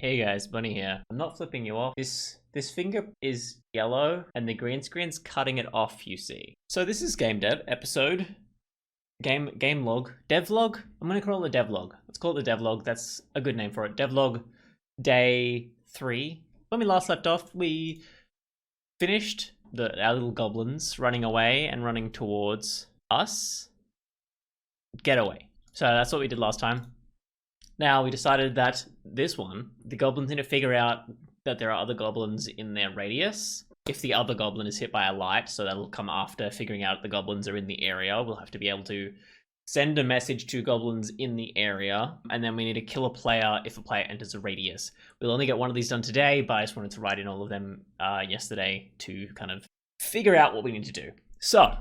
Hey guys, Bunny here. I'm not flipping you off. This finger is yellow and the green screen's cutting it off, you see. So this is game dev episode. Game log. Devlog? I'm gonna call it the devlog. Let's call it the devlog. That's a good name for it. Devlog day 3. When we last left off, we finished our little goblins running away and running towards us. Get away. So that's what we did last time. Now we decided that this one, the goblins need to figure out that there are other goblins in their radius. If the other goblin is hit by a light, so that'll come after figuring out the goblins are in the area, we'll have to be able to send a message to goblins in the area, and then we need to kill a player if a player enters a radius. We'll only get one of these done today, but I just wanted to write in all of them yesterday to kind of figure out what we need to do. So,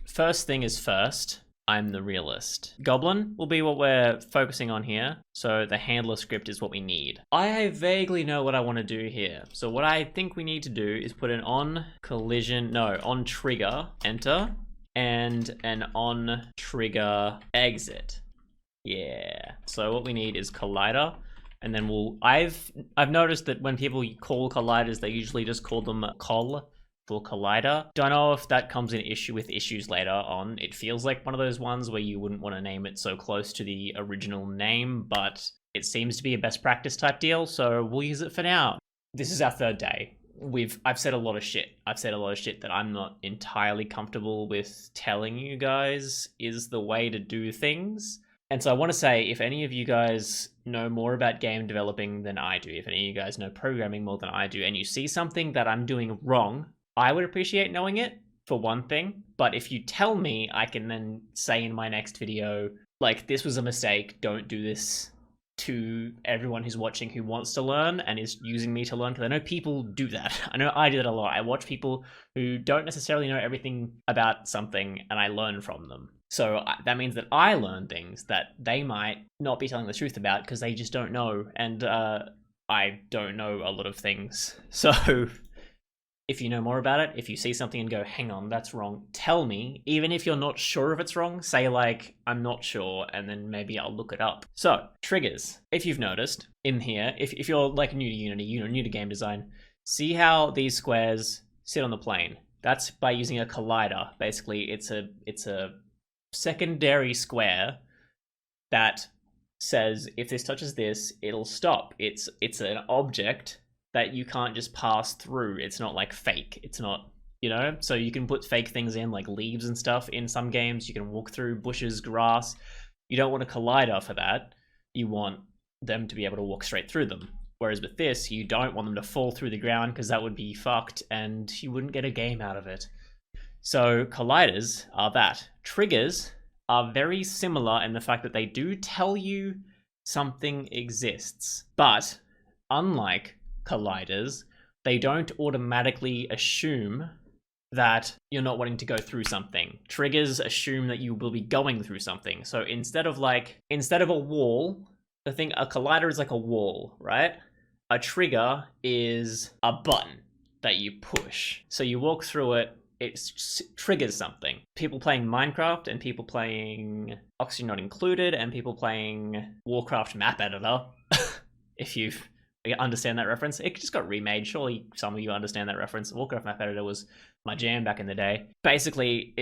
first thing is first. I'm the realist. Goblin will be what we're focusing on here. So the handler script is what we need. I vaguely know what I want to do here. So what I think we need to do is put an on trigger, enter, and an on trigger exit. Yeah. So what we need is collider. And then I've noticed that when people call colliders, they usually just call them col for collider. Don't know if that comes in issue with issues later on. It feels like one of those ones where you wouldn't want to name it so close to the original name, but it seems to be a best practice type deal, so we'll use it for now. This is our third day. I've said a lot of shit. I've said a lot of shit that I'm not entirely comfortable with telling you guys is the way to do things. And so I want to say, if any of you guys know more about game developing than I do, if any of you guys know programming more than I do, and you see something that I'm doing wrong, I would appreciate knowing it, for one thing, but if you tell me, I can then say in my next video, like, this was a mistake, don't do this to everyone who's watching who wants to learn and is using me to learn, because I know people do that. I know I do that a lot. I watch people who don't necessarily know everything about something, and I learn from them. So that means that I learn things that they might not be telling the truth about, because they just don't know, and I don't know a lot of things. So if you know more about it, if you see something and go, hang on, that's wrong, tell me. Even if you're not sure if it's wrong, say like, I'm not sure, and then maybe I'll look it up. So, triggers. If you've noticed in here, if you're like new to Unity, new to game design, see how these squares sit on the plane. That's by using a collider. Basically, it's a secondary square that says if this touches this, it'll stop. It's an object that you can't just pass through. It's not like fake. It's not, so you can put fake things in, like leaves and stuff in some games. You can walk through bushes, grass. You don't want a collider for that. You want them to be able to walk straight through them. Whereas with this, you don't want them to fall through the ground, because that would be fucked and you wouldn't get a game out of it. So colliders are that. Triggers are very similar in the fact that they do tell you something exists, but unlike colliders, they don't automatically assume that you're not wanting to go through something. Triggers assume that you will be going through something. So instead of a wall, a collider is like a wall, right? A trigger is a button that you push. So you walk through it, it triggers something. People playing Minecraft and people playing Oxygen Not Included and people playing Warcraft Map Editor, if you've understand that reference. It just got remade. Surely some of you understand that reference. Warcraft Map Editor was my jam back in the day. Basically,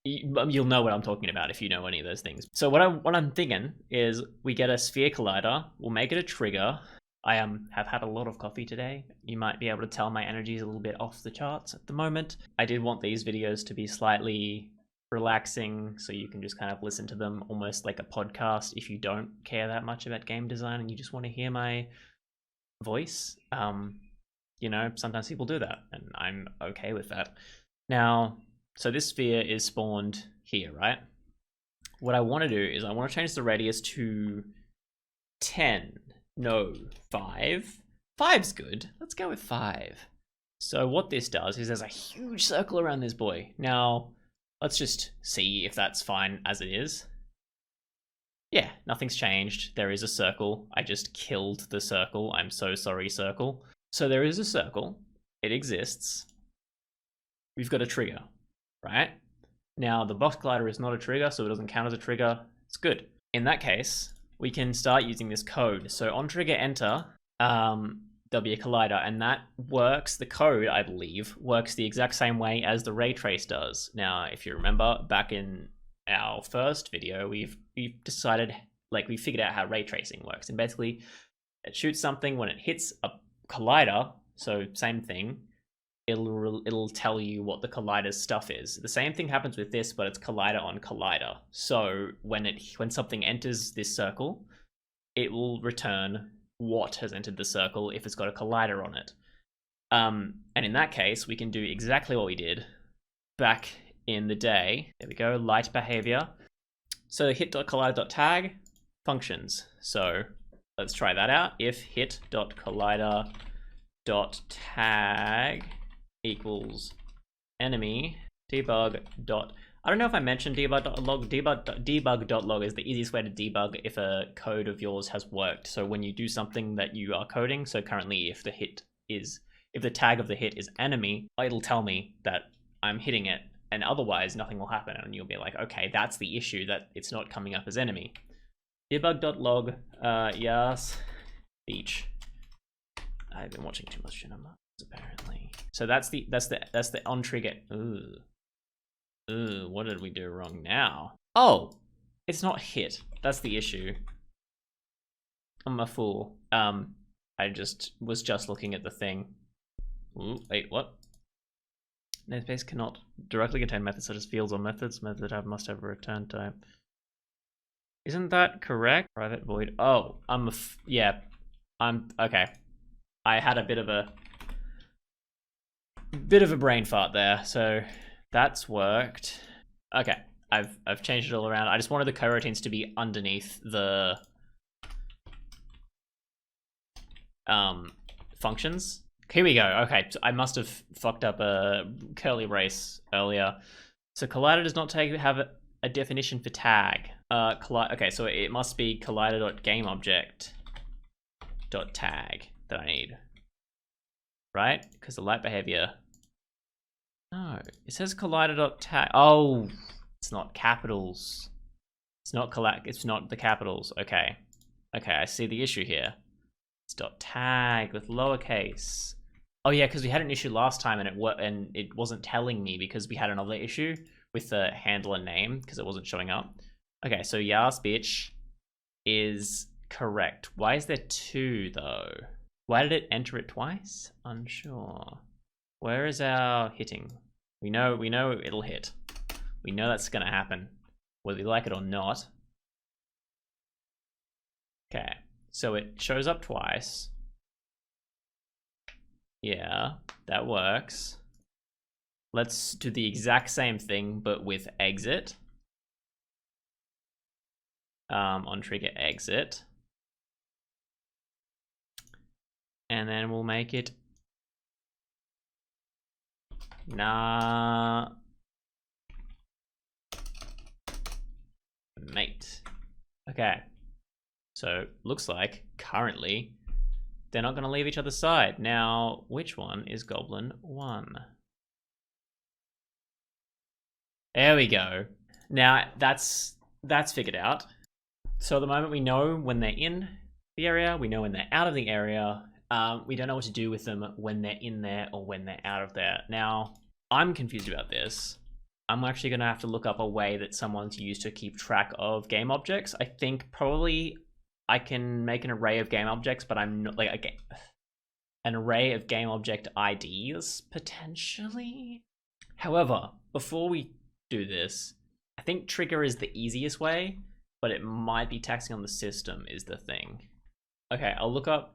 you'll know what I'm talking about if you know any of those things. So what I'm thinking is we get a sphere collider. We'll make it a trigger. I have had a lot of coffee today. You might be able to tell my energy is a little bit off the charts at the moment. I did want these videos to be slightly relaxing, so you can just kind of listen to them almost like a podcast if you don't care that much about game design and you just want to hear my voice. Sometimes people do that, and I'm okay with that. Now, so this sphere is spawned here, right? What I want to do is I want to change the radius to 10. No, 5. 5's good. Let's go with 5. So what this does is there's a huge circle around this boy. Now, let's just see if that's fine as it is. Yeah, nothing's changed. There is a circle. I just killed the circle. I'm so sorry, circle. So there is a circle. It exists. We've got a trigger, right? Now, the box collider is not a trigger, so it doesn't count as a trigger. It's good. In that case, we can start using this code. So on trigger enter, there'll be a collider, and that works. The code, I believe, works the exact same way as the ray trace does. Now, if you remember back in our first video, we've decided, like, we figured out how ray tracing works, and basically it shoots something when it hits a collider. So same thing. It'll tell you what the collider's stuff is. The same thing happens with this, but it's collider on collider. So when something enters this circle, it will return what has entered the circle if it's got a collider on it. And in that case, we can do exactly what we did back in the day. There we go, light behavior. So hit.collider.tag functions. So let's try that out. If hit.collider.tag equals enemy debug dot. I don't know if I mentioned debug.log. Debug.log is the easiest way to debug if a code of yours has worked. So when you do something that you are coding, so currently if the tag of the hit is enemy, it'll tell me that I'm hitting it, and otherwise nothing will happen, and you'll be like, okay, that's the issue, that it's not coming up as enemy. Debug.log, yes, beach. I've been watching too much cinema, apparently. So that's the on trigger. Ooh, what did we do wrong now? Oh, it's not hit. That's the issue. I'm a fool. I was just looking at the thing. Ooh, wait, what? Namespace cannot directly contain methods such as fields or methods. Method must have a return type. Isn't that correct? Private void. Oh, yeah. I'm okay. I had a bit of a brain fart there, so that's worked. Okay, I've changed it all around. I just wanted the coroutines to be underneath the functions. Here we go. Okay, so I must have fucked up a curly brace earlier. So collider does not have a definition for tag. Okay, so it must be collider.gameObject.tag that I need, right? Because the light behavior. No, it says collider.tag. Oh, it's not capitals. It's not the capitals. Okay, I see the issue here. It's .tag with lowercase. Oh yeah, because we had an issue last time, and it wasn't telling me because we had another issue with the handler name because it wasn't showing up. Okay, so yas bitch is correct. Why is there 2 though? Why did it enter it twice? Unsure. Where is our hitting? We know it'll hit. We know that's gonna happen, whether we like it or not. Okay, so it shows up twice. Yeah, that works. Let's do the exact same thing, but with exit. On trigger exit. And then we'll make it nah mate. Okay, so looks like currently they're not going to leave each other's side. Now, which one is Goblin 1? There we go. Now that's figured out. So at the moment we know when they're in the area, we know when they're out of the area. We don't know what to do with them when they're in there or when they're out of there. Now, I'm confused about this. I'm actually going to have to look up a way that someone's used to keep track of game objects. I think probably I can make an array of game objects, but I'm not like an array of game object IDs potentially. However, before we do this, I think trigger is the easiest way, but it might be taxing on the system is the thing. Okay, I'll look up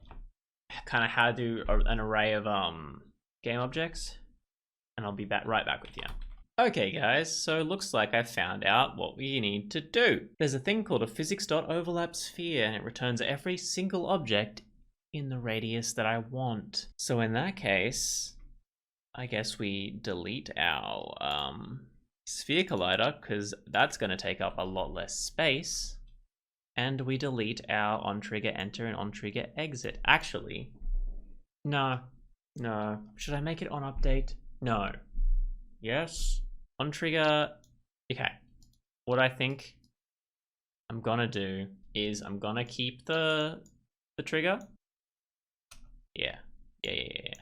kind of how to do an array of game objects, and I'll be right back with you. Okay guys, so it looks like I found out what we need to do. There's a thing called a physics.overlap sphere, and it returns every single object in the radius that I want. So in that case, I guess we delete our sphere collider, because that's going to take up a lot less space. And we delete our on trigger enter and on trigger exit. Actually, no. Should I make it on update? No. Yes. On trigger. Okay. What I think I'm gonna do is I'm gonna keep the trigger. Yeah.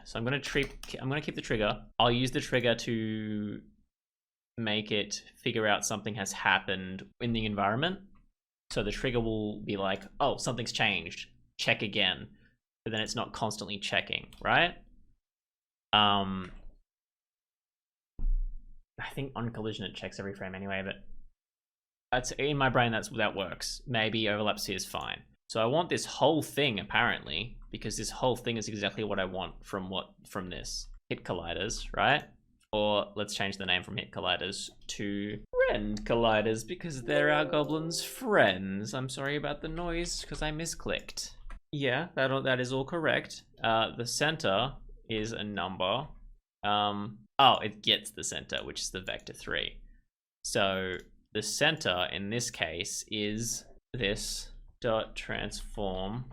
So I'm gonna keep the trigger. I'll use the trigger to make it figure out something has happened in the environment. So the trigger will be like, oh, something's changed. Check again. But then it's not constantly checking, right? I think on collision it checks every frame anyway, but that's in my brain that works. Maybe overlaps here is fine. So I want this whole thing apparently, because this whole thing is exactly what I want from this. Hit colliders, right? Or let's change the name from hit colliders to friend colliders because they're our goblins' friends. I'm sorry about the noise because I misclicked. Yeah, that is all correct. The center is a number. Oh, it gets the center, which is the vector 3. So the center in this case is this dot transform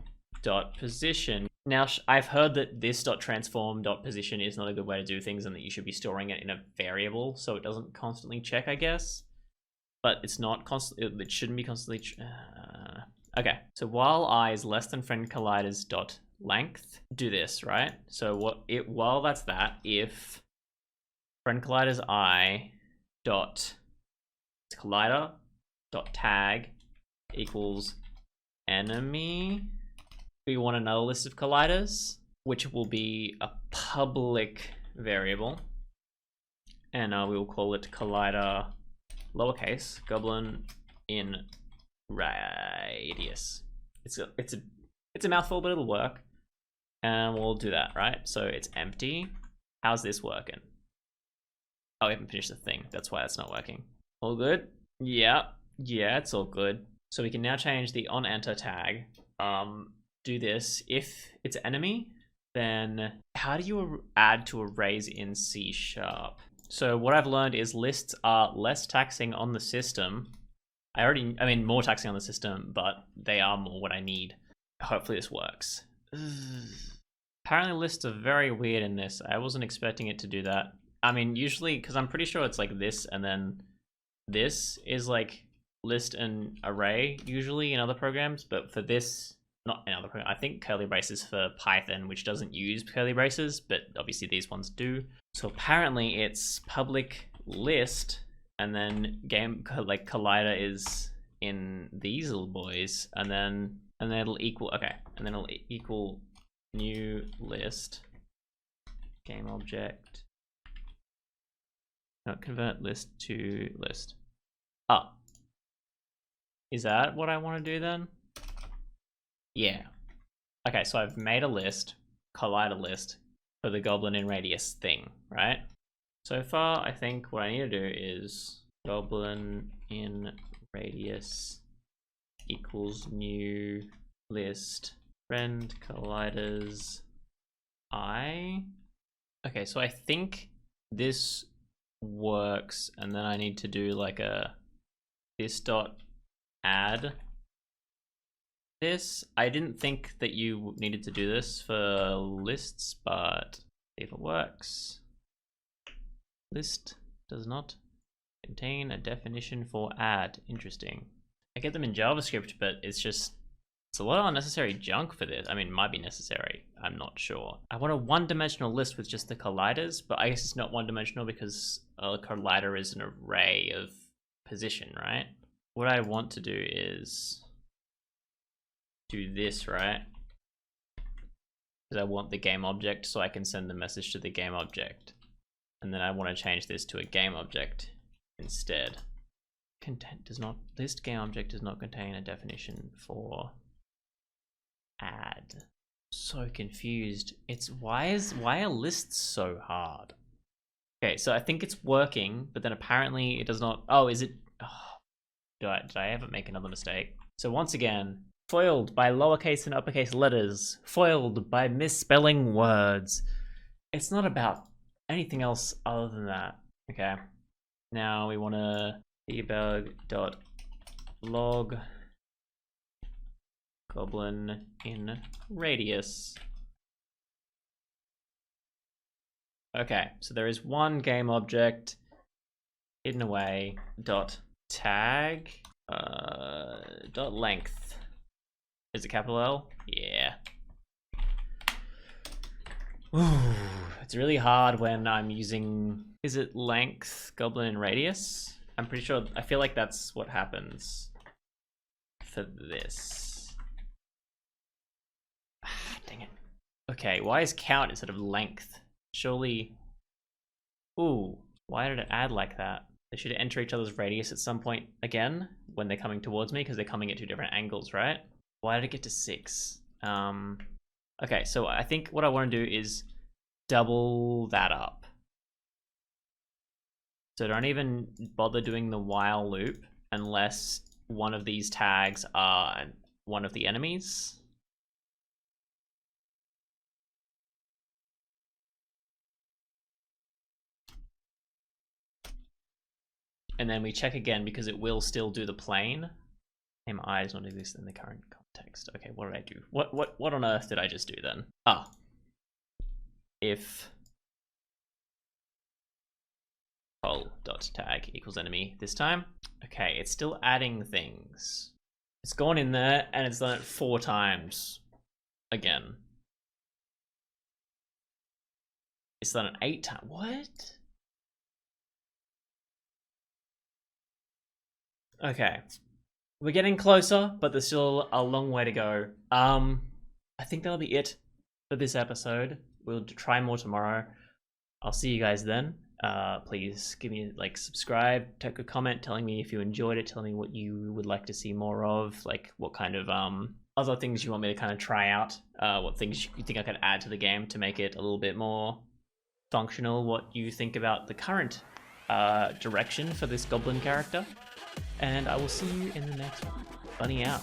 dot position. Now, I've heard that this dot transform dot position is not a good way to do things and that you should be storing it in a variable so it doesn't constantly check, I guess. But it's not constantly, it shouldn't be constantly. Okay, so while I is less than friend colliders dot length, do this, right? So while that's that, if friend colliders I dot collider dot tag equals enemy, we want another list of colliders, which will be a public variable, and we will call it collider lowercase goblin in radius. It's a mouthful, but it'll work, and we'll do that, right? So it's empty. How's this working? Oh, we haven't finished the thing. That's why it's not working. All good? Yeah, it's all good. So we can now change the on enter tag. Do this. If it's enemy, then how do you add to arrays in C#? So what I've learned is lists are less taxing on the system. I mean more taxing on the system, but they are more what I need. Hopefully this works. Apparently lists are very weird in this. I wasn't expecting it to do that. I mean, usually, because I'm pretty sure it's like this, and then this is like list and array usually in other programs, but for this, not in other programs. I think curly braces for Python, which doesn't use curly braces, but obviously these ones do. So apparently it's public list, and then collider is in these little boys, and then it'll equal, okay, and then it'll equal new list game object. No, convert list to list. Oh, is that what I want to do then? Yeah. Okay, so I've made a list, collider list, for the goblin in radius thing, right? So far, I think what I need to do is goblin in radius equals new list friend colliders I. Okay, so I think this works, and then I need to do like a this dot add this. I didn't think that you needed to do this for lists, but see if it works. List does not contain a definition for add. Interesting. I get them in JavaScript, but it's a lot of unnecessary junk for this. I mean, it might be necessary. I'm not sure. I want a one-dimensional list with just the colliders, but I guess it's not one-dimensional because a collider is an array of position, right? What I want to do is do this, right? Because I want the game object so I can send the message to the game object. And then I want to change this to a game object instead. Content does not, list game object does not contain a definition for add. So confused. why are lists so hard? Okay, so I think it's working, but then apparently it does not. Oh, is it? Oh, did I ever make another mistake? So once again, foiled by lowercase and uppercase letters, foiled by misspelling words. It's not about anything else other than that. Okay, now we want to debug.log goblin in radius. Okay, so there is one game object hidden away dot tag. Dot length. Is it capital L? Yeah. Ooh, it's really hard when I'm using, is it length, goblin, and radius? I'm pretty sure, I feel like that's what happens for this. Dang it. Okay, why is count instead of length? Surely, ooh, why did it add like that? They should enter each other's radius at some point again when they're coming towards me because they're coming at 2 different angles, right? Why did it get to 6? Okay, so I think what I want to do is double that up. So don't even bother doing the while loop unless one of these tags are one of the enemies. And then we check again because it will still do the plane. I does not exist in the current context. Okay, what did I do? What on earth did I just do then? Ah. If pol.tag equals enemy this time. Okay, it's still adding things. It's gone in there and it's done it 4 times again. It's done it 8 times. What? Okay. We're getting closer, but there's still a long way to go. I think that'll be it for this episode. We'll try more tomorrow. I'll see you guys then. Please give me like subscribe, take a comment telling me if you enjoyed it, telling me what you would like to see more of, like what kind of other things you want me to kind of try out, what things you think I could add to the game to make it a little bit more functional, what you think about the current direction for this goblin character. And I will see you in the next one. Bunny out.